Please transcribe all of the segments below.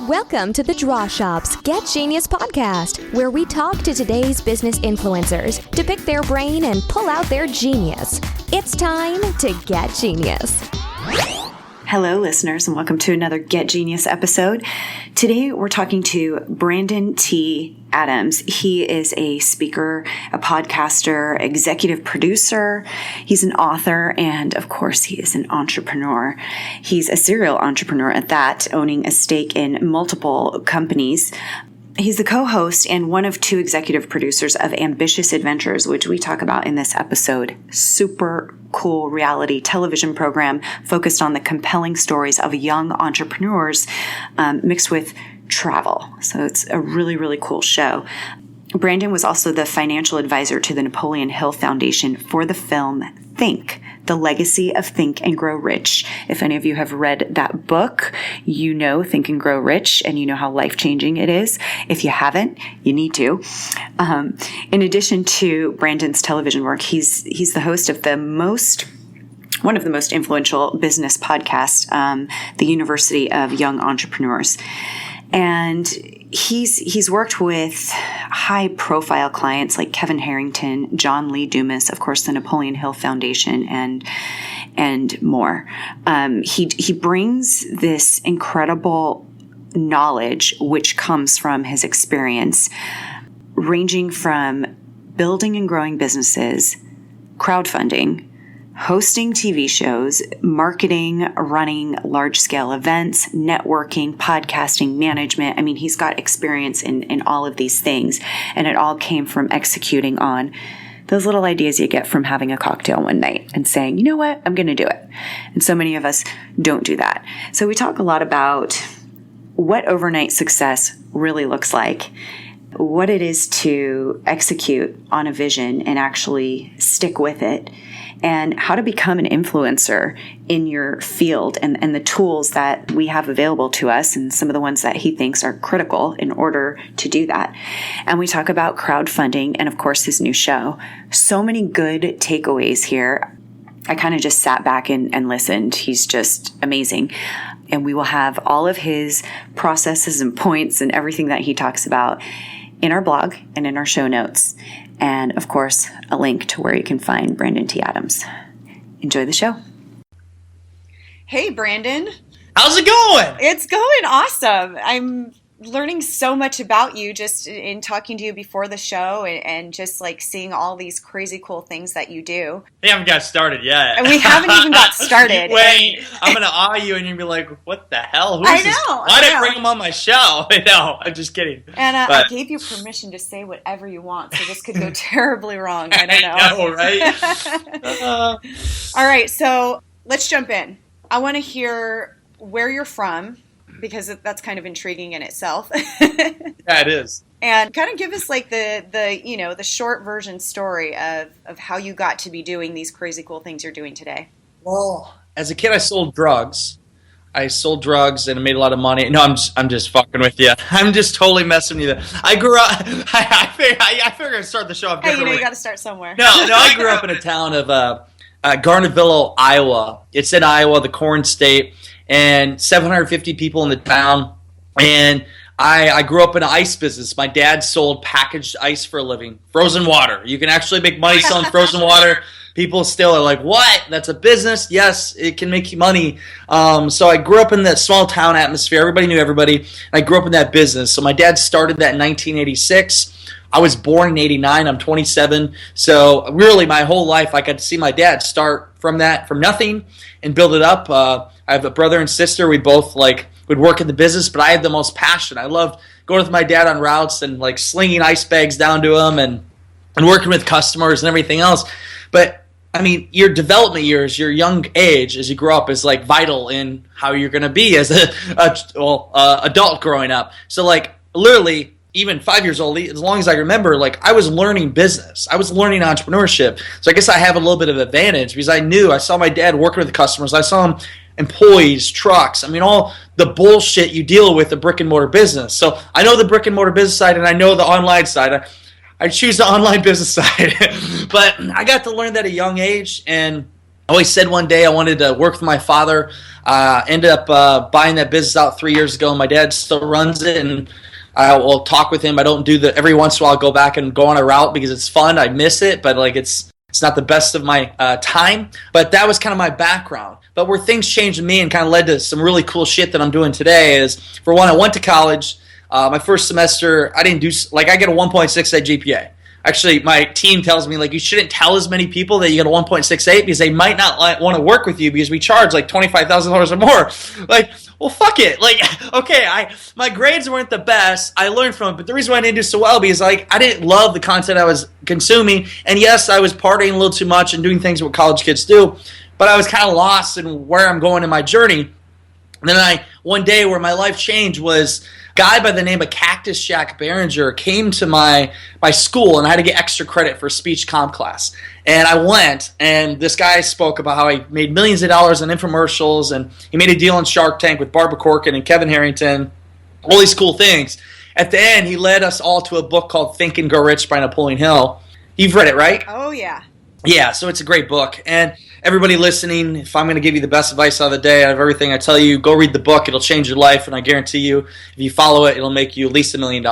Welcome to the Draw Shop's Get Genius podcast, where we talk to today's business influencers to pick their brain and pull out their genius. It's time to get genius. Hello, listeners, and welcome to another Get Genius episode. Today, we're talking to Brandon T. Adams. He is a speaker, a podcaster, executive producer. He's an author, and of course, he is an entrepreneur. He's a serial entrepreneur at that, owning a stake in multiple companies. He's the co-host and one of two executive producers of Ambitious Adventures, which we talk about in this episode. Super cool reality television program focused on the compelling stories of young entrepreneurs mixed with travel. So it's a really, really cool show. Brandon was also the financial advisor to the Napoleon Hill Foundation for the film Think, The Legacy of Think and Grow Rich. If any of you have read that book, you know Think and Grow Rich, and you know how life-changing it is. If you haven't, you need to. In addition to Brandon's television work, he's the host of one of the most influential business podcasts, the University of Young Entrepreneurs. And he's worked with high-profile clients like Kevin Harrington, John Lee Dumas, of course, the Napoleon Hill Foundation, and more. He brings this incredible knowledge, which comes from his experience, ranging from building and growing businesses, crowdfunding, hosting TV shows, marketing, running large-scale events, networking, podcasting, management. I mean, he's got experience in all of these things, and it all came from executing on those little ideas you get from having a cocktail one night and saying, you know what, I'm going to do it. And so many of us don't do that. So we talk a lot about what overnight success really looks like, what it is to execute on a vision and actually stick with it, and how to become an influencer in your field and the tools that we have available to us and some of the ones that he thinks are critical in order to do that. And we talk about crowdfunding and, of course, his new show. So many good takeaways here. I kind of just sat back and listened. He's just amazing. And we will have all of his processes and points and everything that he talks about in our blog and in our show notes. And, of course, a link to where you can find Brandon T. Adams. Enjoy the show. Hey, Brandon. How's it going? It's going awesome. I'm learning so much about you just in talking to you before the show and just like seeing all these crazy cool things that you do. We haven't got started yet. And we haven't even got started. Wait, I'm going to awe you and you'll be like, what the hell? Who's I know. This? Why did I bring him on my show? No, I'm just kidding. And I gave you permission to say whatever you want, so this could go terribly wrong. I don't know. I know, right? All right, so let's jump in. I want to hear where you're from, because that's kind of intriguing in itself. Yeah, it is. And kind of give us like the short version story of how you got to be doing these crazy cool things you're doing today. Well, as a kid, I sold drugs. And I made a lot of money. No, I'm just fucking with you. I'm just totally messing with you. I grew up. I figured I'd start the show off differently. You got to start somewhere. No, I grew up in a town of Garnettville, Iowa. It's in Iowa, the corn state. And 750 people in the town, and I grew up in an ice business. My dad sold packaged ice for a living, frozen water. You can actually make money selling frozen water. People still are like, what? That's a business? Yes, it can make you money. So I grew up in that small town atmosphere. Everybody knew everybody, and I grew up in that business. So my dad started that in 1986. I was born in 89. I'm 27. So really my whole life I got to see my dad start from nothing and build it up. I have a brother and sister. We both would work in the business, but I had the most passion. I loved going with my dad on routes and like slinging ice bags down to him and working with customers and everything else. But I mean, your development years, your young age as you grow up is like vital in how you're going to be as a adult growing up. So like literally even 5 years old, as long as I remember, like I was learning business. I was learning entrepreneurship. So I guess I have a little bit of advantage because I saw my dad working with the customers. I saw him employees, trucks. I mean, all the bullshit you deal with a brick and mortar business. So I know the brick and mortar business side and I know the online side. I choose the online business side. But I got to learn that at a young age, and I always said one day I wanted to work with my father. Ended up buying that business out 3 years ago. My dad still runs it, and I will talk with him. I don't do every once in a while I'll go back and go on a route because it's fun. I miss it, but like it's not the best of my time. But that was kind of my background. But where things changed in me and kind of led to some really cool shit that I'm doing today is, for one, I went to college. My first semester, I didn't do, like, I get a 1.68 GPA. Actually, my team tells me, like, you shouldn't tell as many people that you get a 1.68 because they might not want to work with you because we charge like $25,000 or more. Like, well, fuck it. Like, okay, my grades weren't the best. I learned from it, but the reason why I didn't do so well because, like, I didn't love the content I was consuming. And yes, I was partying a little too much and doing things what college kids do, but I was kind of lost in where I'm going in my journey. And then one day where my life changed was a guy by the name of Cactus Jack Behringer came to my school, and I had to get extra credit for a speech comp class. And I went, and this guy spoke about how he made millions of dollars on infomercials, and he made a deal on Shark Tank with Barbara Corcoran and Kevin Harrington, all these cool things. At the end, he led us all to a book called Think and Grow Rich by Napoleon Hill. You've read it, right? Oh, yeah. Yeah, so it's a great book. And everybody listening, if I'm going to give you the best advice of the day out of everything I tell you, go read the book. It'll change your life, and I guarantee you, if you follow it, it'll make you at least $1 million.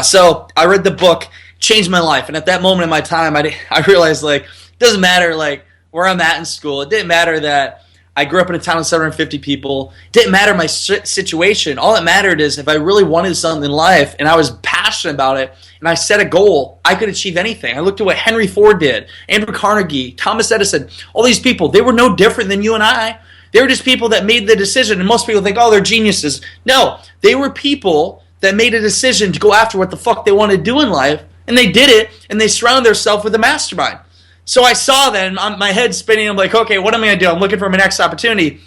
So I read the book, changed my life. And at that moment in my time, I realized, like, it doesn't matter, like, where I'm at in school. It didn't matter that I grew up in a town of 750 people. It didn't matter my situation. All that mattered is if I really wanted something in life and I was passionate about it and I set a goal, I could achieve anything. I looked at what Henry Ford did, Andrew Carnegie, Thomas Edison, all these people. They were no different than you and I. They were just people that made the decision. And most people think, oh, they're geniuses. No, they were people that made a decision to go after what the fuck they wanted to do in life. And they did it, and they surrounded themselves with a mastermind. So I saw that, and my head's spinning. I'm like, okay, what am I going to do? I'm looking for my next opportunity.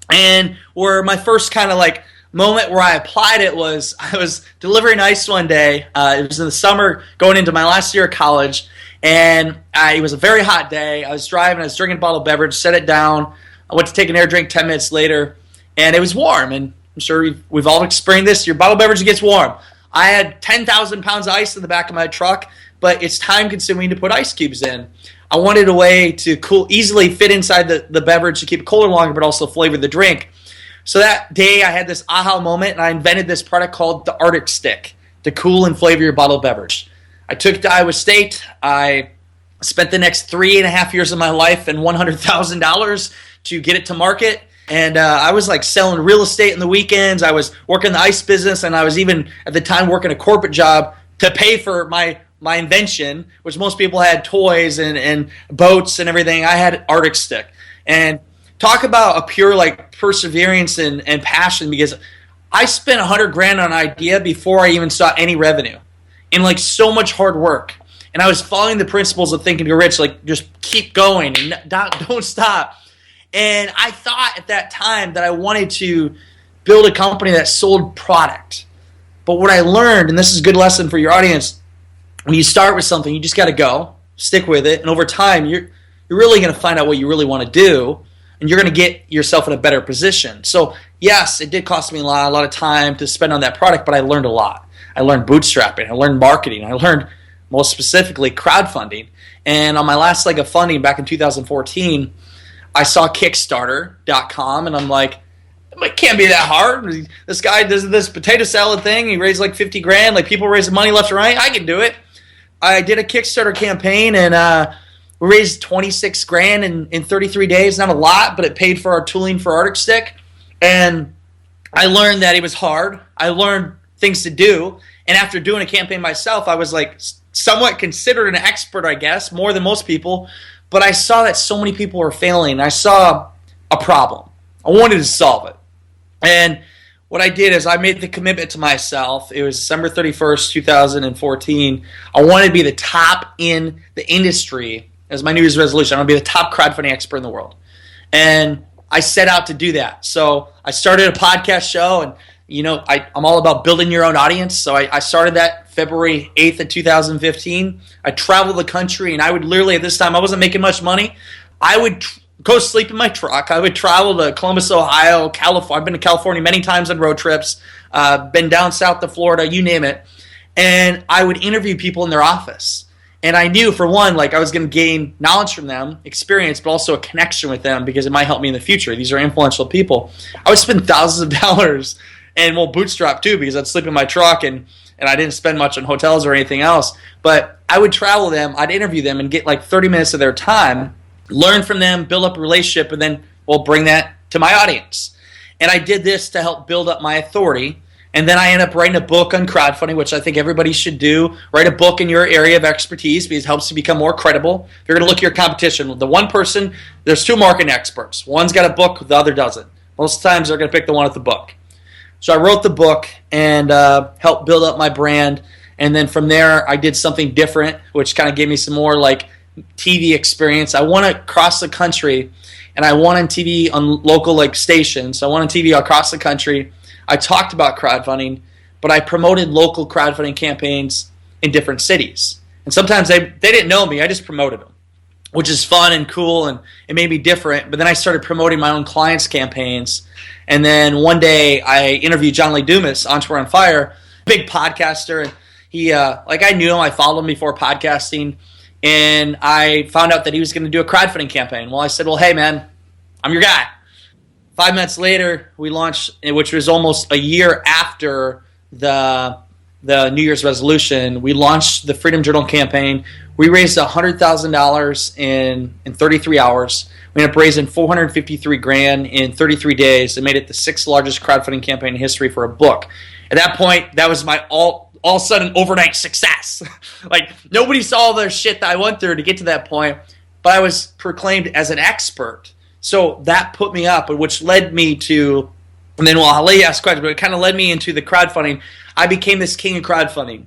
And where my first kind of like moment where I applied it was I was delivering ice one day. It was in the summer going into my last year of college. And it was a very hot day. I was driving. I was drinking a bottle of beverage, set it down. I went to take an air drink 10 minutes later, and it was warm. And I'm sure we've all experienced this. Your bottle of beverage gets warm. I had 10,000 pounds of ice in the back of my truck, but it's time-consuming to put ice cubes in. I wanted a way to easily fit inside the beverage to keep it colder longer, but also flavor the drink. So that day, I had this aha moment, and I invented this product called the Arctic Stick to cool and flavor your bottled beverage. I took it to Iowa State. I spent the next 3.5 years of my life and $100,000 to get it to market. And I was like selling real estate in the weekends. I was working the ice business, and I was even at the time working a corporate job to pay for my invention, which most people had toys and boats and everything. I had Arctic Stick. And talk about a pure like perseverance and passion, because I spent $100,000 on an idea before I even saw any revenue, and like so much hard work. And I was following the principles of Think and Grow Rich, like just keep going and don't stop. And I thought at that time that I wanted to build a company that sold product. But what I learned, and this is a good lesson for your audience, when you start with something, you just got to go, stick with it, and over time, you're really going to find out what you really want to do, and you're going to get yourself in a better position. So yes, it did cost me a lot of time to spend on that product, but I learned a lot. I learned bootstrapping. I learned marketing. I learned, most specifically, crowdfunding. And on my last leg of funding back in 2014, I saw Kickstarter.com, and I'm like, it can't be that hard. This guy does this potato salad thing. He raised like $50,000. Like, people raising money left and right. I can do it. I did a Kickstarter campaign, and we raised $26,000 in 33 days. Not a lot, but it paid for our tooling for Arctic Stick. And I learned that it was hard. I learned things to do. And after doing a campaign myself, I was like somewhat considered an expert, I guess, more than most people. But I saw that so many people were failing. I saw a problem. I wanted to solve it. And what I did is I made the commitment to myself. It was December 31st, 2014. I wanted to be the top in the industry as my New Year's resolution. I want to be the top crowdfunding expert in the world. And I set out to do that. So I started a podcast show, and I'm all about building your own audience. So I started that February 8th of 2015. I traveled the country, and I would literally, at this time, I wasn't making much money. I would go sleep in my truck. I would travel to Columbus, Ohio, California. I've been to California many times on road trips, been down south to Florida, you name it. And I would interview people in their office. And I knew, for one, like I was going to gain knowledge from them, experience, but also a connection with them because it might help me in the future. These are influential people. I would spend thousands of dollars and bootstrap too, because I'd sleep in my truck and I didn't spend much on hotels or anything else. But I would travel them, I'd interview them and get like 30 minutes of their time, learn from them, build up a relationship, and then bring that to my audience. And I did this to help build up my authority. And then I ended up writing a book on crowdfunding, which I think everybody should do. Write a book in your area of expertise because it helps you become more credible. If you're going to look at your competition, the one person, there's two marketing experts. One's got a book, the other doesn't. Most times they're going to pick the one with the book. So I wrote the book and helped build up my brand. And then from there, I did something different, which kind of gave me some more like TV experience. I went across the country, and I went on TV on local like stations. So I went on TV across the country. I talked about crowdfunding, but I promoted local crowdfunding campaigns in different cities. And sometimes they didn't know me. I just promoted them, which is fun and cool, and it made me different. But then I started promoting my own clients' campaigns. And then one day I interviewed John Lee Dumas, Entrepreneur on Fire, big podcaster. And he, I knew him. I followed him before podcasting. And I found out that he was going to do a crowdfunding campaign. Well, I said, well, hey, man, I'm your guy. 5 minutes later, we launched, which was almost a year after the New Year's resolution. We launched the Freedom Journal campaign. We raised $100,000 in 33 hours. We ended up raising $453,000 in 33 days and made it the 6th largest crowdfunding campaign in history for a book. At that point, that was my all of a sudden overnight success. Like nobody saw the shit that I went through to get to that point, but I was proclaimed as an expert. So that put me up, which led me to, and then I'll let you ask questions, but it kind of led me into the crowdfunding. I became this king of crowdfunding.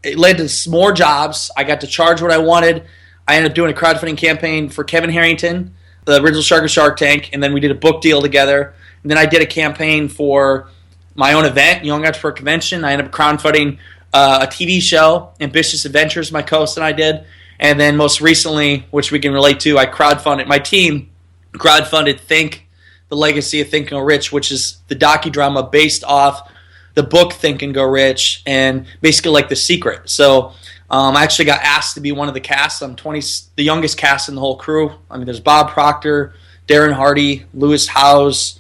It led to more jobs. I got to charge what I wanted. I ended up doing a crowdfunding campaign for Kevin Harrington, the original Shark of Shark Tank, and then we did a book deal together. And then I did a campaign for my own event, Young Entrepreneur Convention. I ended up crowdfunding a TV show, Ambitious Adventures, my co-host and I did. And then most recently, which we can relate to, I crowdfunded, my team crowdfunded Think, The Legacy of Think and Go Rich, which is the docudrama based off the book Think and Go Rich, and basically like The Secret. So I actually got asked to be one of the cast. I'm the youngest cast in the whole crew. I mean, there's Bob Proctor, Darren Hardy, Lewis Howes,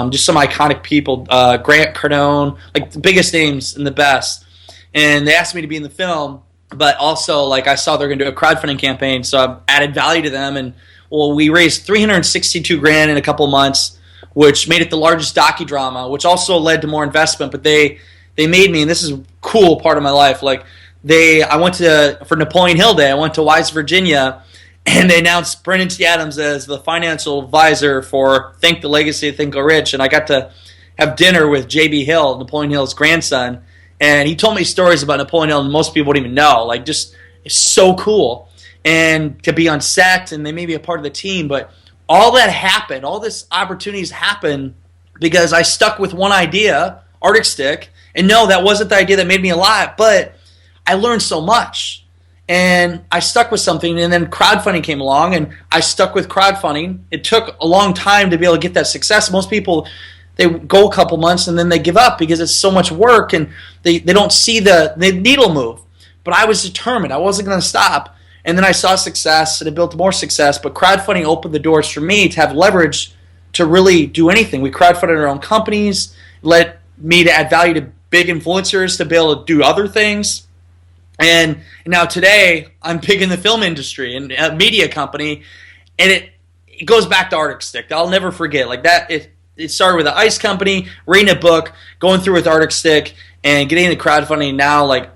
just some iconic people, Grant Cardone, like the biggest names and the best. And they asked me to be in the film, but also like I saw they're going to do a crowdfunding campaign, so I've added value to them. And we raised $362,000 in a couple months, which made it the largest docudrama, which also led to more investment. But they made me, and this is a cool part of my life. Like I went for Napoleon Hill Day. I went to Wise, Virginia, and they announced Brandon T. Adams as the financial advisor for Think, The Legacy of Think Go Rich, and I got to have dinner with J.B. Hill, Napoleon Hill's grandson, and he told me stories about Napoleon Hill, and most people wouldn't even know. Like, just it's so cool. And to be on set, and they may be a part of the team, but all that happened, all this opportunities happened because I stuck with one idea, Arctic Stick, and no, that wasn't the idea that made me alive, but I learned so much, and I stuck with something, and then crowdfunding came along, and I stuck with crowdfunding. It took a long time to be able to get that success. Most people, they go a couple months, and then they give up because it's so much work, and they don't see the needle move. But I was determined. I wasn't going to stop. And then I saw success, and it built more success. But crowdfunding opened the doors for me to have leverage to really do anything. We crowdfunded our own companies, led me to add value to big influencers to be able to do other things. And now today, I'm big in the film industry and a media company. And it goes back to Arctic Stick. I'll never forget. Like that, it started with an ice company, reading a book, going through with Arctic Stick, and getting into crowdfunding. Now, like,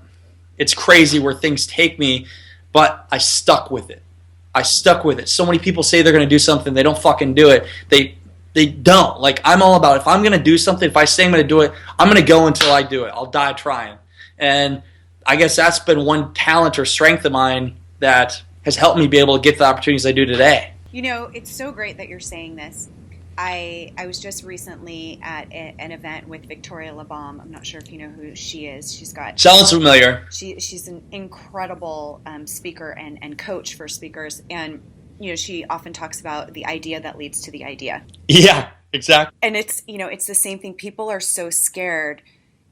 it's crazy where things take me. But I stuck with it. So many people say they're going to do something. They don't fucking do it. They don't. Like, I'm all about, if I'm going to do something, if I say I'm going to do it, I'm going to go until I do it. I'll die trying. And I guess that's been one talent or strength of mine that has helped me be able to get the opportunities I do today. You know, it's so great that you're saying this. I was just recently at an event with Victoria LeBaume. I'm not sure if you know who she is. Sounds familiar. She's an incredible speaker and coach for speakers. And, you know, she often talks about the idea that leads to the idea. Yeah, exactly. And it's the same thing. People are so scared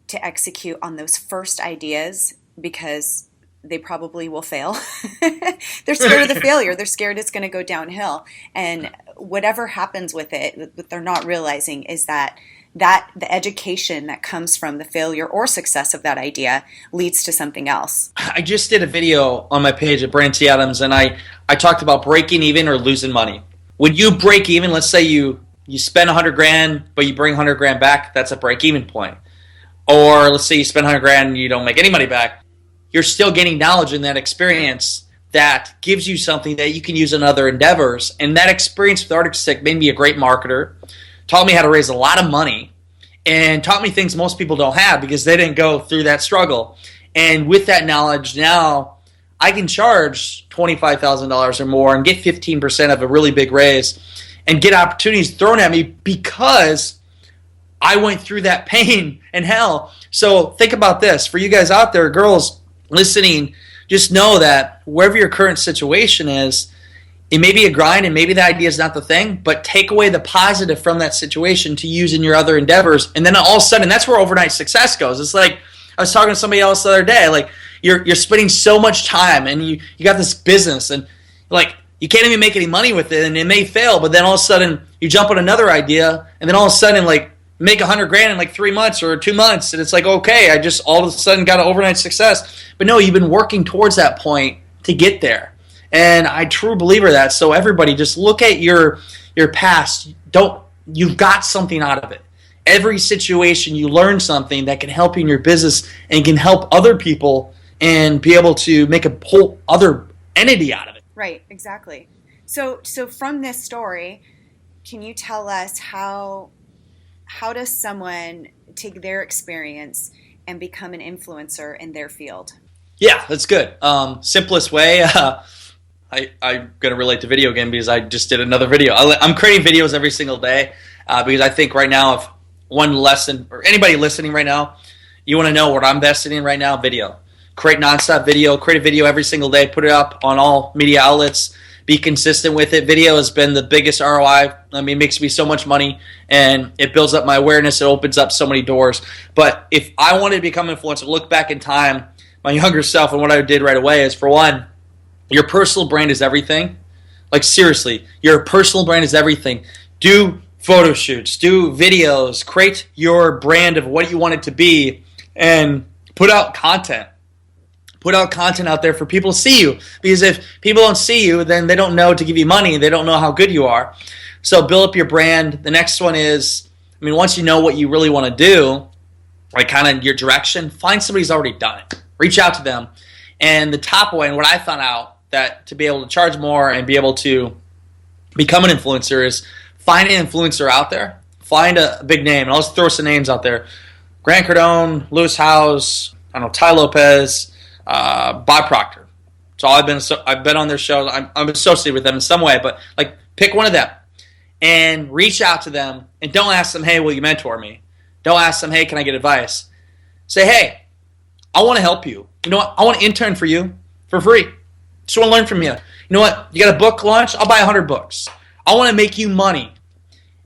to execute on those first ideas because they probably will fail. They're scared of the failure. They're scared it's going to go downhill. And whatever happens with it, what they're not realizing is that the education that comes from the failure or success of that idea leads to something else. I just did a video on my page at Brandon T. Adams, and I talked about breaking even or losing money. When you break even, let's say you spend $100,000, but you bring $100,000 back, that's a break even point. Or let's say you spend $100,000 and you don't make any money back. You're still gaining knowledge in that experience that gives you something that you can use in other endeavors. And that experience with Arctic Stick made me a great marketer, taught me how to raise a lot of money, and taught me things most people don't have because they didn't go through that struggle. And with that knowledge now, I can charge $25,000 or more and get 15% of a really big raise and get opportunities thrown at me because I went through that pain and hell. So think about this. For you guys out there, girls listening, just know that wherever your current situation is, it may be a grind and maybe the idea is not the thing, but take away the positive from that situation to use in your other endeavors. And then all of a sudden, that's where overnight success goes. It's like, I was talking to somebody else the other day, like you're spending so much time and you got this business and like you can't even make any money with it and it may fail, but then all of a sudden you jump on another idea and then all of a sudden like make $100,000 in like 3 months or 2 months and it's like, okay, I just all of a sudden got an overnight success. But no, you've been working towards that point to get there. And I true believer that. So everybody just look at your past. You've got something out of it. Every situation you learn something that can help you in your business and can help other people and be able to make a whole other entity out of it. Right, exactly. So from this story, can you tell us how does someone take their experience and become an influencer in their field? Yeah, that's good. Simplest way, I'm going to relate to video again because I just did another video. I'm creating videos every single day because I think right now if one lesson, or anybody listening right now, you want to know what I'm investing in right now, video. Create nonstop video, create a video every single day, put it up on all media outlets, be consistent with it. Video has been the biggest ROI. I mean, it makes me so much money and it builds up my awareness. It opens up so many doors. But if I wanted to become an influencer, look back in time, my younger self, and what I did right away is, for one, your personal brand is everything. Like seriously, your personal brand is everything. Do photo shoots, do videos, create your brand of what you want it to be, and put out content. Put out content out there for people to see you. Because if people don't see you, then they don't know to give you money. They don't know how good you are. So build up your brand. The next one is, once you know what you really want to do, like kind of your direction, find somebody who's already done it. Reach out to them. And the top way, and what I found out, that to be able to charge more and be able to become an influencer is find an influencer out there. Find a big name. And I'll just throw some names out there. Grant Cardone, Lewis Howes, Ty Lopez, Bob Proctor. So I've been on their shows. I'm associated with them in some way, but like pick one of them and reach out to them and don't ask them, hey, will you mentor me? Don't ask them, hey, can I get advice? Say, hey, I want to help you. You know what? I want to intern for you for free. Just want to learn from you. You know what? You got a book launch? I'll buy 100 books. I want to make you money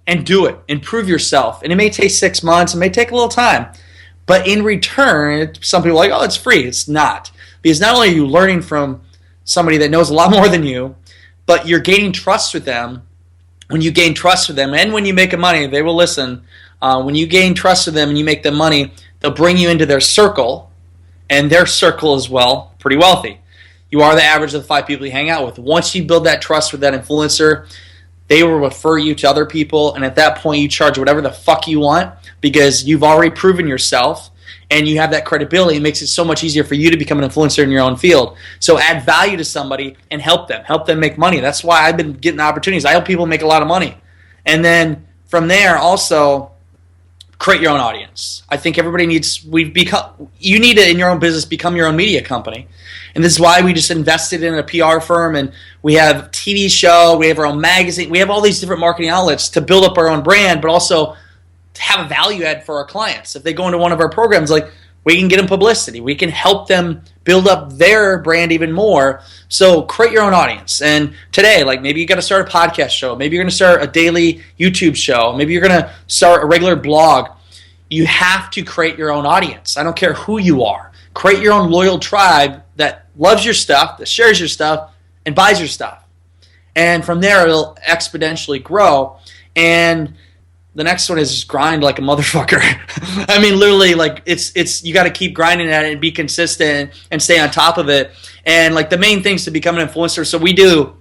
and do it. Improve yourself. And it may take 6 months. It may take a little time. But in return, some people are like, oh, it's free. It's not. Because not only are you learning from somebody that knows a lot more than you, but you're gaining trust with them. When you gain trust with them and when you make them money, they will listen. When you gain trust with them and you make them money, they'll bring you into their circle. And their circle is, well, pretty wealthy. You are the average of the 5 people you hang out with. Once you build that trust with that influencer, they will refer you to other people, and at that point you charge whatever the fuck you want because you've already proven yourself and you have that credibility. It makes it so much easier for you to become an influencer in your own field. So add value to somebody and help them make money. That's why I've been getting opportunities. I help people make a lot of money. And then from there also create your own audience. I think everybody you need to, in your own business, become your own media company. And this is why we just invested in a PR firm, and we have a TV show, we have our own magazine, we have all these different marketing outlets to build up our own brand, but also to have a value add for our clients. If they go into one of our programs, like we can get them publicity. We can help them build up their brand even more. So create your own audience. And today, like maybe you got to start a podcast show. Maybe you're going to start a daily YouTube show. Maybe you're going to start a regular blog. you have to create your own audience. I don't care who you are. Create your own loyal tribe that loves your stuff, that shares your stuff, and buys your stuff. And from there, it'll exponentially grow. And the next one is just grind like a motherfucker. I mean, literally, like it's you got to keep grinding at it and be consistent and stay on top of it. And like the main things to become an influencer. So we do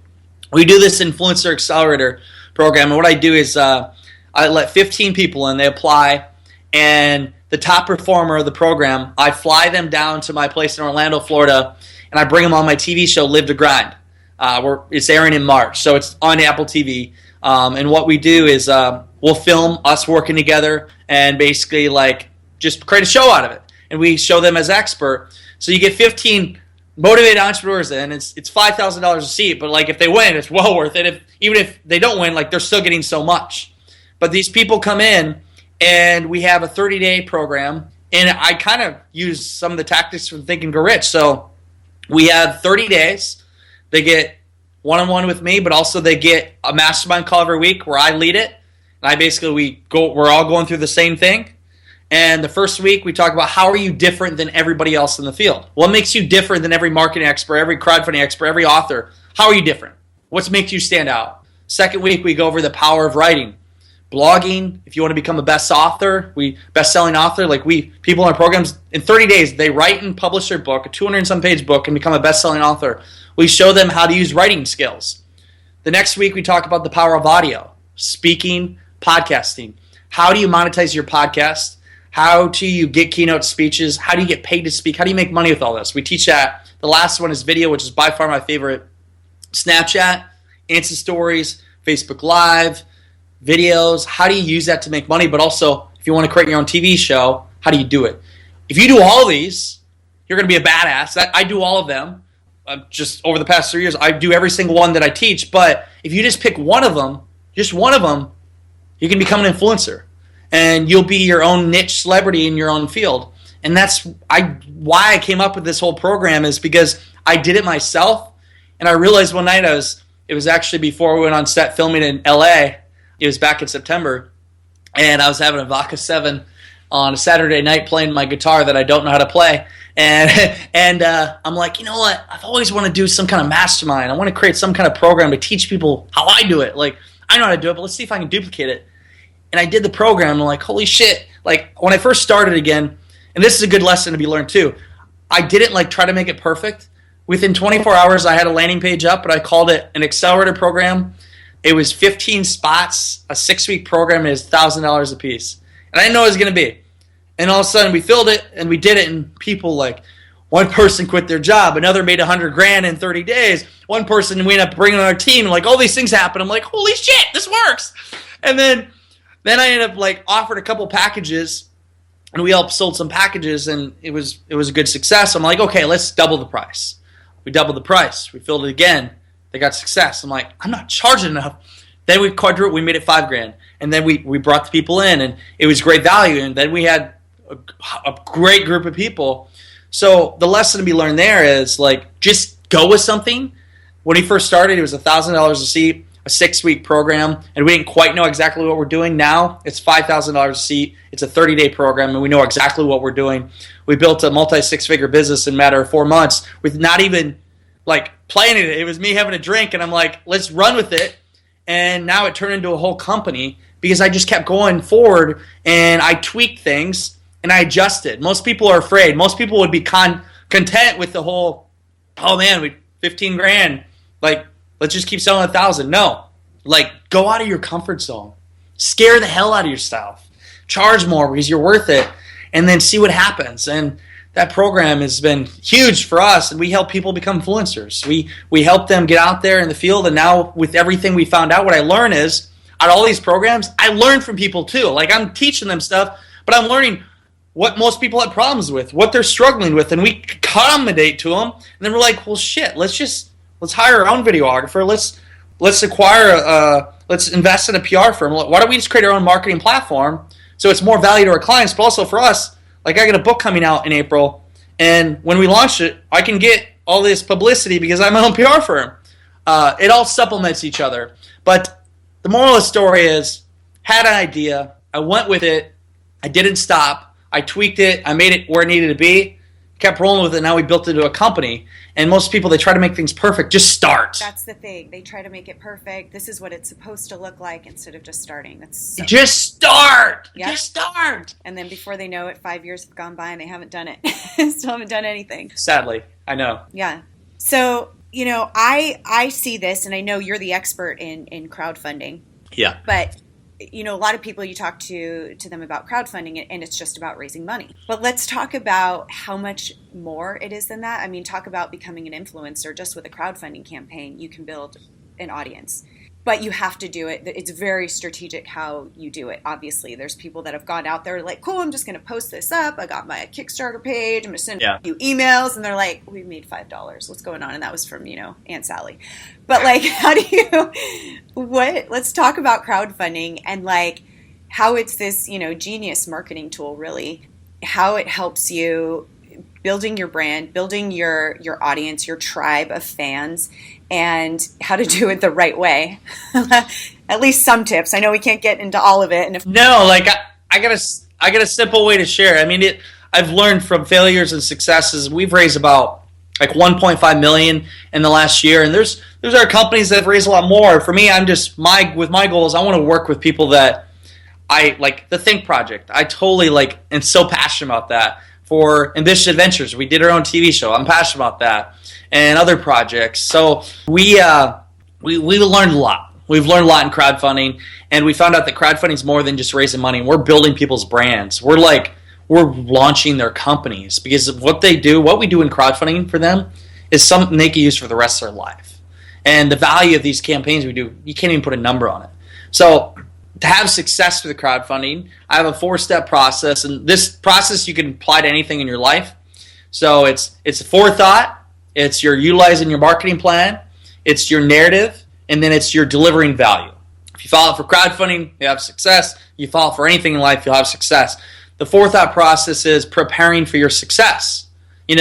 this influencer accelerator program. And what I do is I let 15 people in. They apply, and the top performer of the program, I fly them down to my place in Orlando, Florida, and I bring them on my TV show, Live to Grind. It's airing in March, so it's on Apple TV. And what we do is we'll film us working together and basically like just create a show out of it. And we show them as expert. So you get 15 motivated entrepreneurs in. It's $5,000 a seat, but like if they win, it's well worth it. Even if they don't win, like they're still getting so much. But these people come in, and we have a 30-day program. And I kind of use some of the tactics from Think and Grow Rich. So we have 30 days. They get one-on-one with me, but also they get a mastermind call every week where I lead it. And we're all going through the same thing. And the first week we talk about how are you different than everybody else in the field? What makes you different than every marketing expert, every crowdfunding expert, every author? How are you different? What makes you stand out? Second week we go over the power of writing. Blogging, if you want to become a best-selling author, like people in our programs, in 30 days, they write and publish their book, a 200-some page book, and become a best-selling author. We show them how to use writing skills. The next week, we talk about the power of audio, speaking, podcasting. How do you monetize your podcast? How do you get keynote speeches? How do you get paid to speak? How do you make money with all this? We teach that. The last one is video, which is by far my favorite. Snapchat, Insta Stories, Facebook Live, videos. How do you use that to make money? But also, if you want to create your own TV show, how do you do it? If you do all these, you're going to be a badass. I do all of them. Just over the past 3 years, I do every single one that I teach. But if you just pick one of them, you can become an influencer. And you'll be your own niche celebrity in your own field. And that's why I came up with this whole program, is because I did it myself. And I realized one night it was actually before we went on set filming in LA. It was back in September, and I was having a Vodka 7 on a Saturday night playing my guitar that I don't know how to play. And I'm like, you know what? I've always wanted to do some kind of mastermind. I want to create some kind of program to teach people how I do it. Like, I know how to do it, but let's see if I can duplicate it. And I did the program, and I'm like, holy shit. Like, when I first started again, and this is a good lesson to be learned too, I didn't like try to make it perfect. Within 24 hours, I had a landing page up, but I called it an accelerator program. It was 15 spots, a 6-week program, and it was $1,000 a piece. And I didn't know what it was going to be. And all of a sudden, we filled it, and we did it, and people, like, one person quit their job, another made $100,000 in 30 days, one person, we ended up bringing on our team, and, like, all these things happen. I'm like, holy shit, this works! And then I ended up, like, offered a couple packages, and we helped sold some packages, and it was a good success. I'm like, okay, let's double the price. We doubled the price. We filled it again. They got success. I'm like, I'm not charging enough. Then we quadrupled. We made it $5,000, and then we brought the people in, and it was great value. And then we had a great group of people. So the lesson to be learned there is like just go with something. When we first started, it was $1,000 a seat, a 6-week program, and we didn't quite know exactly what we're doing. Now it's $5,000 a seat. It's a 30-day program, and we know exactly what we're doing. We built a multi-6-figure business in a matter of 4 months with not even like planning it. It was me having a drink, and I'm like, let's run with it. And now it turned into a whole company because I just kept going forward, and I tweaked things, and I adjusted. Most people are afraid. Most people would be content with the whole, oh man, $15,000. Like, let's just keep selling 1,000. No, like go out of your comfort zone. Scare the hell out of yourself. Charge more because you're worth it, and then see what happens. And that program has been huge for us, and we help people become influencers. We help them get out there in the field, and now with everything we found out, what I learn is, out of all these programs, I learn from people too. Like I'm teaching them stuff, but I'm learning what most people have problems with, what they're struggling with, and we accommodate to them. And then we're like, well, shit, let's hire our own videographer. Let's invest in a PR firm. Why don't we just create our own marketing platform so it's more value to our clients, but also for us. Like I got a book coming out in April, and when we launch it, I can get all this publicity because I'm my own PR firm. It all supplements each other. But the moral of the story is, had an idea, I went with it, I didn't stop. I tweaked it. I made it where it needed to be. Kept rolling with it. Now we built it into a company. And most people, they try to make things perfect. Just start. That's the thing. They try to make it perfect. This is what it's supposed to look like instead of just starting. Just start. Yep. Just start. And then before they know it, 5 years have gone by and they haven't done it. Still haven't done anything. Sadly, I know. Yeah. So, I see this, and I know you're the expert in crowdfunding. Yeah. But a lot of people, you talk to them about crowdfunding and it's just about raising money. But let's talk about how much more it is than that. I mean, talk about becoming an influencer. Just with a crowdfunding campaign, you can build an audience. But you have to do it. It's very strategic how you do it. Obviously, there's people that have gone out there like, cool, I'm just going to post this up. I got my Kickstarter page. I'm going to send you emails. And they're like, we made $5. What's going on? And that was from, Aunt Sally. But how do let's talk about crowdfunding and how it's this, genius marketing tool, really, how it helps you building your brand, building your audience, your tribe of fans, and how to do it the right way. At least some tips. I know we can't get into all of it. And I got a simple way to share. I mean, I've learned from failures and successes. We've raised about 1.5 million in the last year, and there's other companies that have raised a lot more. For me, I'm just with my goals. I want to work with people that I like. The Think Project. I totally and so passionate about that. For Ambitious Adventures, we did our own TV show. I'm passionate about that, and other projects. So we learned a lot. We've learned a lot in crowdfunding, and we found out that crowdfunding is more than just raising money. We're building people's brands. We're launching their companies, because what we do in crowdfunding for them is something they can use for the rest of their life. And the value of these campaigns we do, you can't even put a number on it. So to have success with the crowdfunding, I have a 4-step process, and this process you can apply to anything in your life. So it's forethought, it's your utilizing your marketing plan, it's your narrative, and then it's your delivering value. If you follow it for crowdfunding, you have success. You follow it for anything in life, you'll have success. The forethought process is preparing for your success. If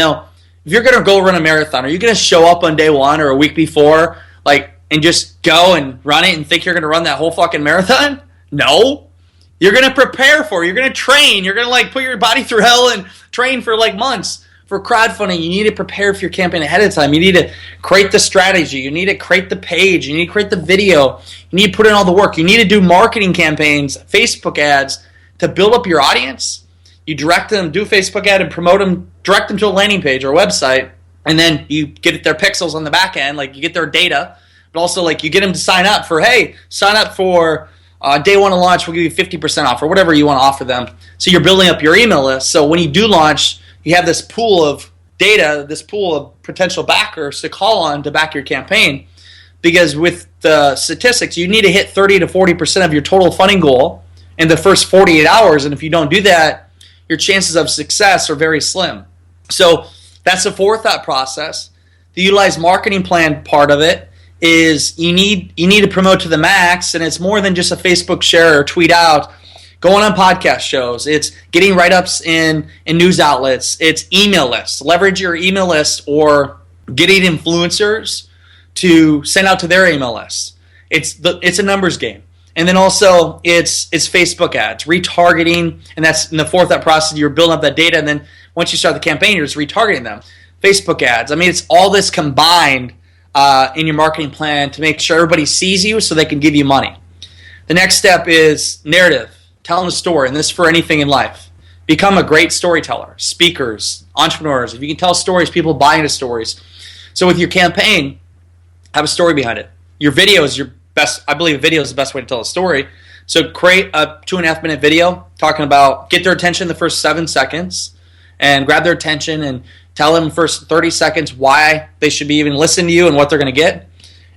you're going to go run a marathon, are you going to show up on day one or a week before, and just go and run it and think you're going to run that whole fucking marathon? No. You're going to prepare for it. You're going to train. You're going to put your body through hell and train for months. For crowdfunding, you need to prepare for your campaign ahead of time. You need to create the strategy. You need to create the page. You need to create the video. You need to put in all the work. You need to do marketing campaigns, Facebook ads to build up your audience. You direct them, do a Facebook ad and promote them, direct them to a landing page or a website, and then you get their pixels on the back end, you get their data, but also you get them to sign up for, hey, sign up for day one of launch, we'll give you 50% off, or whatever you want to offer them. So you're building up your email list. So when you do launch, you have this pool of data, this pool of potential backers to call on to back your campaign. Because with the statistics, you need to hit 30 to 40% of your total funding goal in the first 48 hours. And if you don't do that, your chances of success are very slim. So that's the forethought process. The utilized marketing plan part of it is you need to promote to the max, and it's more than just a Facebook share or tweet out. Going on podcast shows, it's getting write-ups in news outlets, it's email lists. Leverage your email list or getting influencers to send out to their email lists. It's a numbers game. And then also it's Facebook ads, retargeting, and that's in the forethought process. You're building up that data, and then once you start the campaign, you're just retargeting them. Facebook ads. I mean, it's all this combined in your marketing plan to make sure everybody sees you so they can give you money. The next step is narrative, telling a story, and this is for anything in life. Become a great storyteller. Speakers, entrepreneurs. If you can tell stories, people buy into stories. So with your campaign, have a story behind it. Your video is your best. I believe a video is the best way to tell a story. So create a 2.5 minute video talking about, get their attention the first 7 seconds and grab their attention and tell them first 30 seconds why they should be even listen to you and what they're going to get.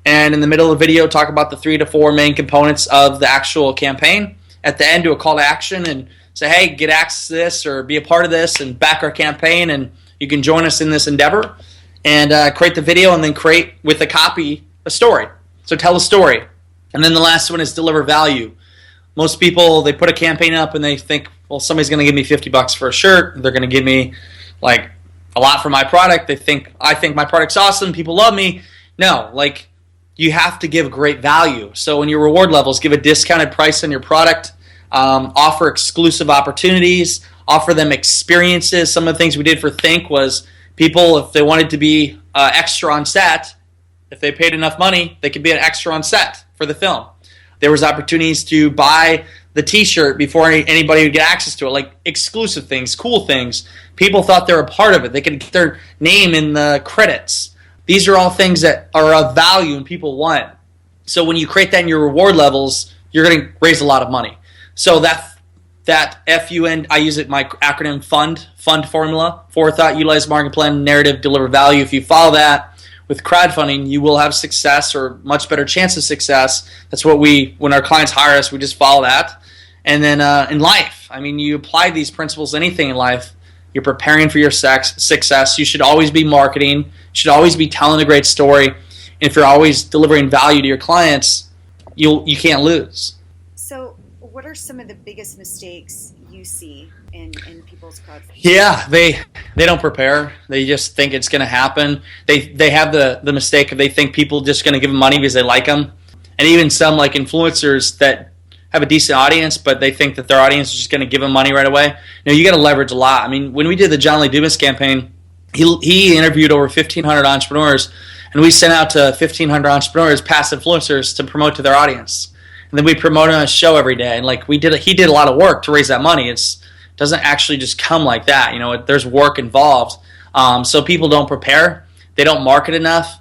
And in the middle of the video, talk about the 3 to 4 main components of the actual campaign. At the end, do a call to action and say, hey, get access to this or be a part of this and back our campaign, and you can join us in this endeavor. And create the video, and then create with a copy a story. So tell a story. And then the last one is deliver value. Most people, they put a campaign up and they think, well, somebody's going to give me $50 for a shirt. They're going to give me a lot for my product. I think my product's awesome. People love me. No, you have to give great value. So in your reward levels, give a discounted price on your product. offer exclusive opportunities, offer them experiences. Some of the things we did for Think was people, if they wanted to be extra on set, if they paid enough money, they could be an extra on set for the film. There was opportunities to buy the t-shirt before anybody would get access to it, like exclusive things, cool things. People thought they were a part of it. They could get their name in the credits. These are all things that are of value and people want. So when you create that in your reward levels, you're going to raise a lot of money. So that FUN, I use it, my acronym FUND formula: forethought, utilize market plan, narrative, deliver value. If you follow that with crowdfunding, you will have success, or much better chance of success. That's what when our clients hire us, we just follow that. And then in life, I mean, you apply these principles to anything in life. You're preparing for your success. You should always be marketing. You should always be telling a great story. And if you're always delivering value to your clients, you can't lose. So what are some of the biggest mistakes you see in people's crowdfunding? Yeah, they don't prepare. They just think it's going to happen. They have the mistake of they think people just going to give them money because they like them. And even some like influencers that have a decent audience, but they think that their audience is just going to give them money right away. You got to leverage a lot. I mean, when we did the John Lee Dumas campaign, he interviewed over 1,500 entrepreneurs, and we sent out to 1,500 entrepreneurs, past influencers, to promote to their audience. And then we promoted on a show every day. And like he did a lot of work to raise that money. It doesn't actually just come like that. There's work involved. So people don't prepare. They don't market enough,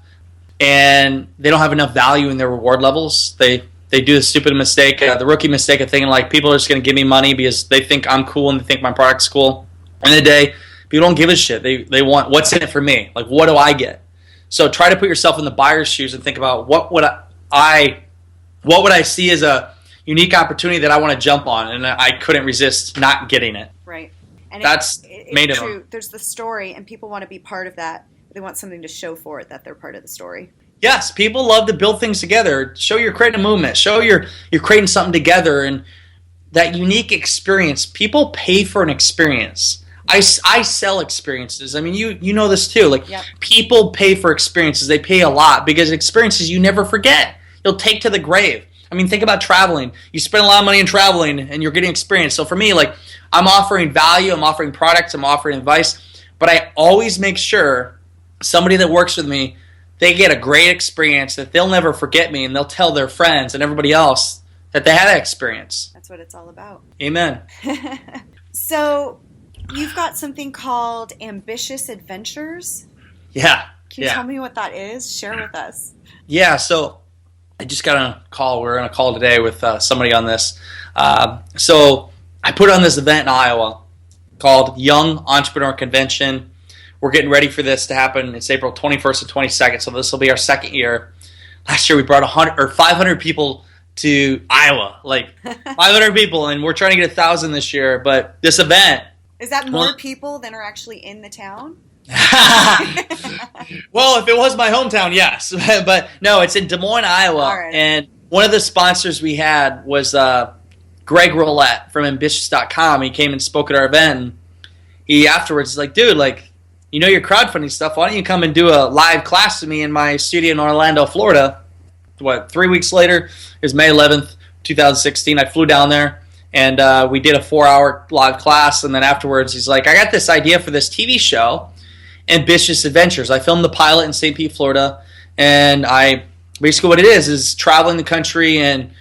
and they don't have enough value in their reward levels. They do the stupid mistake, the rookie mistake of thinking like people are just going to give me money because they think I'm cool and they think my product's cool. End of the day, people don't give a shit. They want, what's in it for me? Like, what do I get? So try to put yourself in the buyer's shoes and think about what would I see as a unique opportunity that I want to jump on, and I couldn't resist not getting it. Right. And that's it's true. There's the story, and people want to be part of that. They want something to show for it that they're part of the story. Yes, people love to build things together. Show you're creating a movement. Show you're creating something together, and that unique experience. People pay for an experience. I sell experiences. I mean, you know this too. Like, yep. People pay for experiences. They pay a lot because experiences you never forget. You'll take to the grave. I mean, think about traveling. You spend a lot of money in traveling, and you're getting experience. So for me, like, I'm offering value. I'm offering products. I'm offering advice. But I always make sure somebody that works with me, they get a great experience that they'll never forget me, and they'll tell their friends and everybody else that they had that experience. That's what it's all about. Amen. So you've got something called Ambitious Adventures. Yeah. Can you tell me what that is? Share with us. Yeah, so I just got on a call. We're on a call today with somebody on this. So I put on this event in Iowa called Young Entrepreneur Convention. We're getting ready for this to happen. It's April 21st and 22nd, so this will be our second year. Last year we brought 500 people to Iowa, like 500 people, and we're trying to get 1,000 this year. But this event... Is that more people than are actually in the town? Well, if it was my hometown, yes. But no, it's in Des Moines, Iowa. Right. And one of the sponsors we had was Greg Roulette from Ambitious.com. He came and spoke at our event. And he afterwards was like, dude, like, you know your crowdfunding stuff. Why don't you come and do a live class with me in my studio in Orlando, Florida? 3 weeks later, it was May 11th, 2016. I flew down there, and we did a 4-hour live class. And then afterwards, he's like, I got this idea for this TV show, Ambitious Adventures. I filmed the pilot in St. Pete, Florida, and basically what it is traveling the country and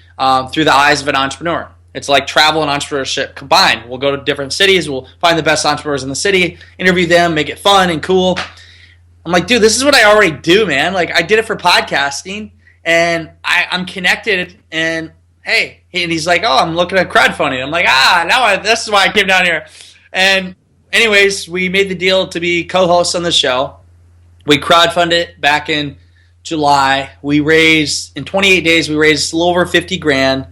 through the eyes of an entrepreneur. It's like travel and entrepreneurship combined. We'll go to different cities. We'll find the best entrepreneurs in the city, interview them, make it fun and cool. I'm like, dude, this is what I already do, man. Like, I did it for podcasting, and I'm connected. And hey, and he's like, oh, I'm looking at crowdfunding. I'm like, this is why I came down here. And anyways, we made the deal to be co-hosts on the show. We crowdfunded back in July. In 28 days, we raised a little over $50,000.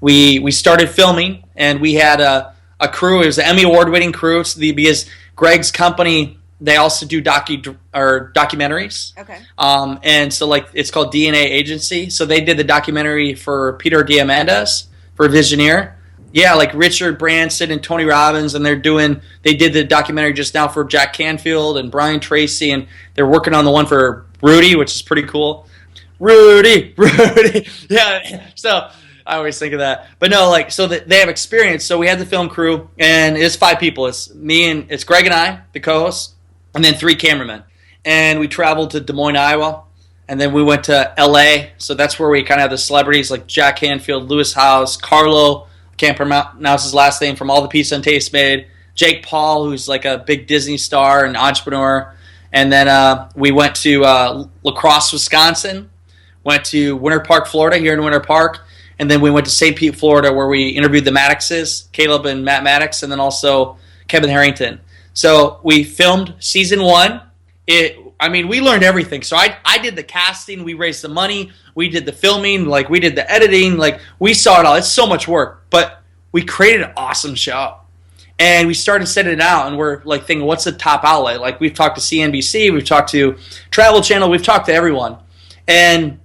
We started filming, and we had a crew. It was an Emmy award-winning crew. Because Greg's company, they also do documentaries. Okay. And so it's called DNA Agency. So they did the documentary for Peter Diamandis for Visioneer. Yeah, like Richard Branson and Tony Robbins, and they did the documentary just now for Jack Canfield and Brian Tracy, and they're working on the one for Rudy, which is pretty cool. Rudy. Yeah. So I always think of that. But no, like, so that they have experience. So we had the film crew, and it's 5 people. It's me and it's Greg and I, the co-hosts, and then 3 cameramen. And we traveled to Des Moines, Iowa, and then we went to LA. So that's where we kind of have the celebrities like Jack Canfield, Lewis Howes, Carlo, can't pronounce his last name, from All the Pizza and Taste Made, Jake Paul, who's like a big Disney star and entrepreneur. And then we went to La Crosse, Wisconsin, went to Winter Park, Florida, here in Winter Park, and then we went to St. Pete, Florida, where we interviewed the Maddoxes, Caleb and Matt Maddox, and then also Kevin Harrington. So we filmed season 1. We learned everything. So I did the casting, we raised the money, we did the filming, like we did the editing, like we saw it all. It's so much work, but we created an awesome show. And we started sending it out, and we're like thinking, what's the top outlet? Like we've talked to CNBC, we've talked to Travel Channel, we've talked to everyone. And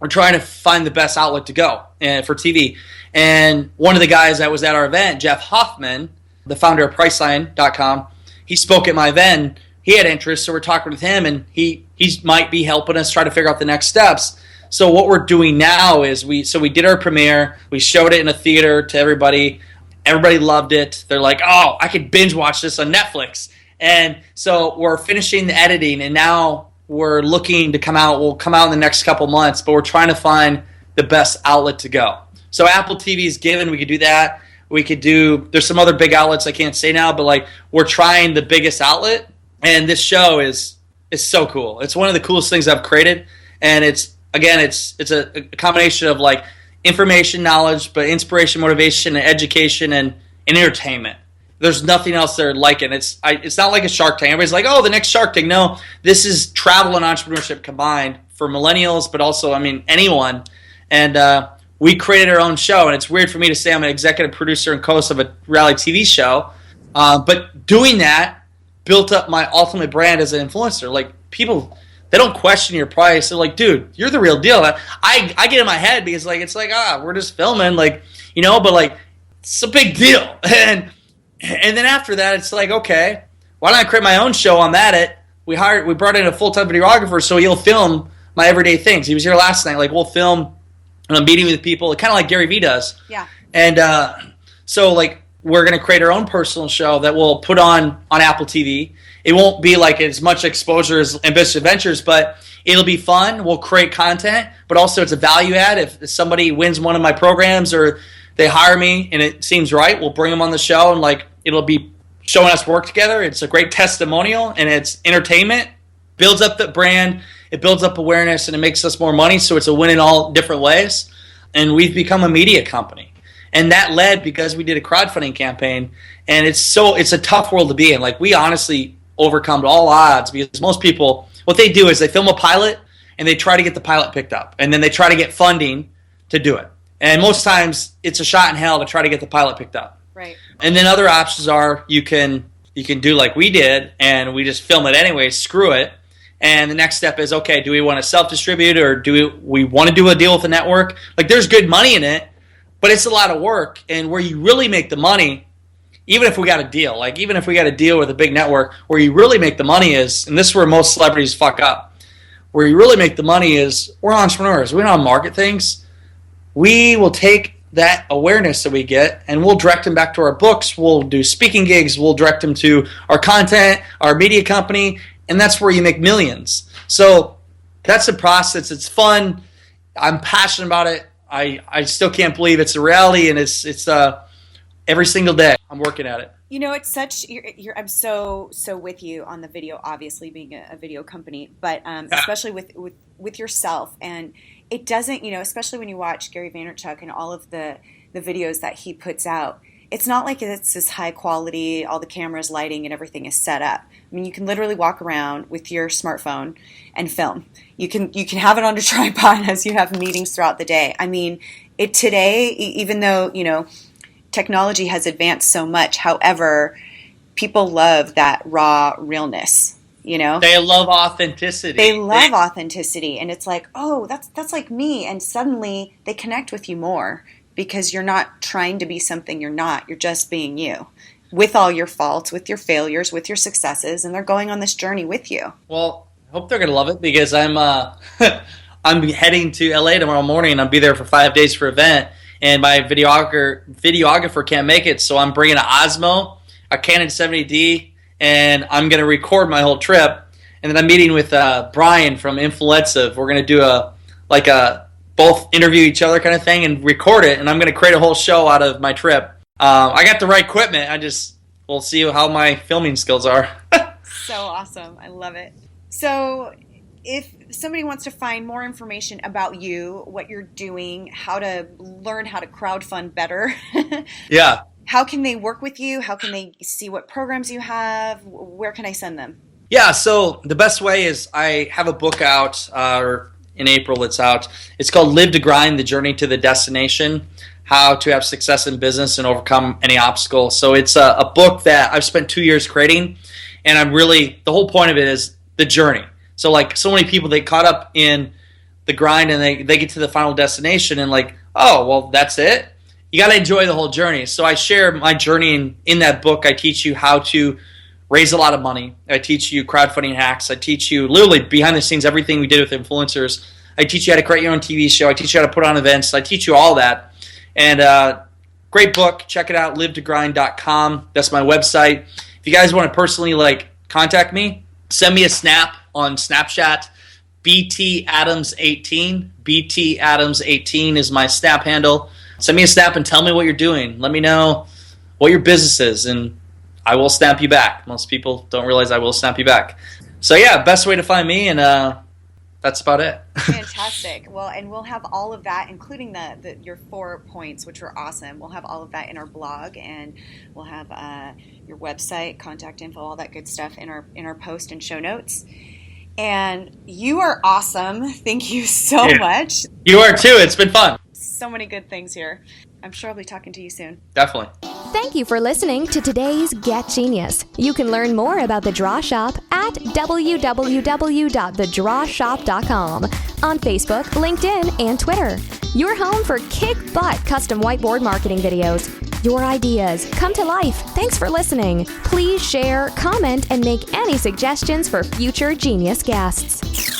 we're trying to find the best outlet to go for TV. And one of the guys that was at our event, Jeff Hoffman, the founder of Priceline.com, he spoke at my event. He had interest, so we're talking with him, and he might be helping us try to figure out the next steps. So what we're doing now is we did our premiere. We showed it in a theater to everybody. Everybody loved it. They're like, oh, I could binge watch this on Netflix. And so we're finishing the editing, and now we're looking to come out. We'll come out in the next couple months, but we're trying to find the best outlet to go. So Apple TV is given. We could do that. We could do, there's some other big outlets I can't say now, but like we're trying the biggest outlet. And this show is so cool. It's one of the coolest things I've created. And it's a combination of like information, knowledge, but inspiration, motivation, and education, and entertainment. There's nothing else there like it. It's not like a Shark Tank. Everybody's like, oh, the next Shark Tank. No, this is travel and entrepreneurship combined for millennials, but also, anyone. And we created our own show, and it's weird for me to say I'm an executive producer and co-host of a reality TV show. But doing that built up my ultimate brand as an influencer. Like, people, they don't question your price. They're like, dude, you're the real deal. I get in my head because we're just filming, but like, it's a big deal. And then after that, it's like, okay, why don't I create my own show on that? We brought in a full-time videographer, so he'll film my everyday things. He was here last night. Like, we'll film and I'm meeting with people, kind of like Gary Vee does. Yeah. And so like, we're going to create our own personal show that we'll put on Apple TV. It won't be like as much exposure as Ambitious Adventures, but it'll be fun. We'll create content, but also it's a value add. If somebody wins one of my programs or they hire me and it seems right, we'll bring them on the show, and like it'll be showing us work together. It's a great testimonial, and it's entertainment. Builds up the brand, it builds up awareness, and it makes us more money. So it's a win in all different ways. And we've become a media company. And that led because we did a crowdfunding campaign, and it's a tough world to be in. Like, we honestly overcome all odds because most people, what they do is they film a pilot and they try to get the pilot picked up, and then they try to get funding to do it. And most times it's a shot in hell to try to get the pilot picked up. Right. And then other options are you can do like we did, and we just film it anyway, screw it. And the next step is, okay, do we want to self-distribute, or do we want to do a deal with a network? Like, there's good money in it, but it's a lot of work. And where you really make the money, even if we got a deal with a big network, where you really make the money is, and this is where most celebrities fuck up, where you really make the money is, we're entrepreneurs. We don't market things. We will take that awareness that we get, and we'll direct them back to our books. We'll do speaking gigs. We'll direct them to our content, our media company, and that's where you make millions. So that's the process. It's fun. I'm passionate about it. I still can't believe it's a reality, and it's every single day I'm working at it. It's such. I'm so with you on the video. Obviously, being a video company, but especially with yourself, and it doesn't. Especially when you watch Gary Vaynerchuk and all of the videos that he puts out. It's not like it's this high quality, all the cameras, lighting, and everything is set up. I mean, you can literally walk around with your smartphone and film. You can have it on a tripod as you have meetings throughout the day. I mean, today, even though, technology has advanced so much, however, people love that raw realness, They love authenticity. They love authenticity. And it's like, oh, that's like me. And suddenly they connect with you more, because you're not trying to be something you're not. You're just being you, with all your faults, with your failures, with your successes, and they're going on this journey with you. Well, I hope they're going to love it, because I'm I'm heading to LA tomorrow morning, and I'll be there for 5 days for an event, and my videographer can't make it, so I'm bringing an Osmo, a Canon 70D, and I'm going to record my whole trip. And then I'm meeting with Brian from Influenza. We're going to do a both interview each other kind of thing and record it, and I'm going to create a whole show out of my trip. I got the right equipment. We'll see how my filming skills are. So awesome. I love it. So if somebody wants to find more information about you, what you're doing, how to learn how to crowdfund better, yeah. How can they work with you? How can they see what programs you have? Where can I send them? Yeah, so the best way is I have a book out, or in April it's out. It's called Live to Grind, The Journey to the Destination, How to Have Success in Business and Overcome Any Obstacle. So it's a book that I've spent 2 years creating, and the whole point of it is the journey. So like so many people, they caught up in the grind and they get to the final destination and like, oh, well, that's it? You got to enjoy the whole journey. So I share my journey in that book. I teach you how to raise a lot of money. I teach you crowdfunding hacks. I teach you literally behind the scenes everything we did with influencers. I teach you how to create your own TV show. I teach you how to put on events. I teach you all that. And great book. Check it out, livetogrind.com. That's my website. If you guys want to personally contact me, send me a snap on Snapchat. BTAdams18. BTAdams18 is my snap handle. Send me a snap and tell me what you're doing. Let me know what your business is, and I will snap you back. Most people don't realize I will snap you back. So yeah, best way to find me, and that's about it. Fantastic. Well, and we'll have all of that, including your 4 points, which were awesome. We'll have all of that in our blog, and we'll have your website, contact info, all that good stuff in our post and show notes. And you are awesome. Thank you so much. You are too. It's been fun. So many good things here. I'm sure I'll be talking to you soon. Definitely. Thank you for listening to today's Get Genius. You can learn more about The Draw Shop at www.thedrawshop.com, on Facebook, LinkedIn, and Twitter. Your home for kick-butt custom whiteboard marketing videos. Your ideas come to life. Thanks for listening. Please share, comment, and make any suggestions for future Genius guests.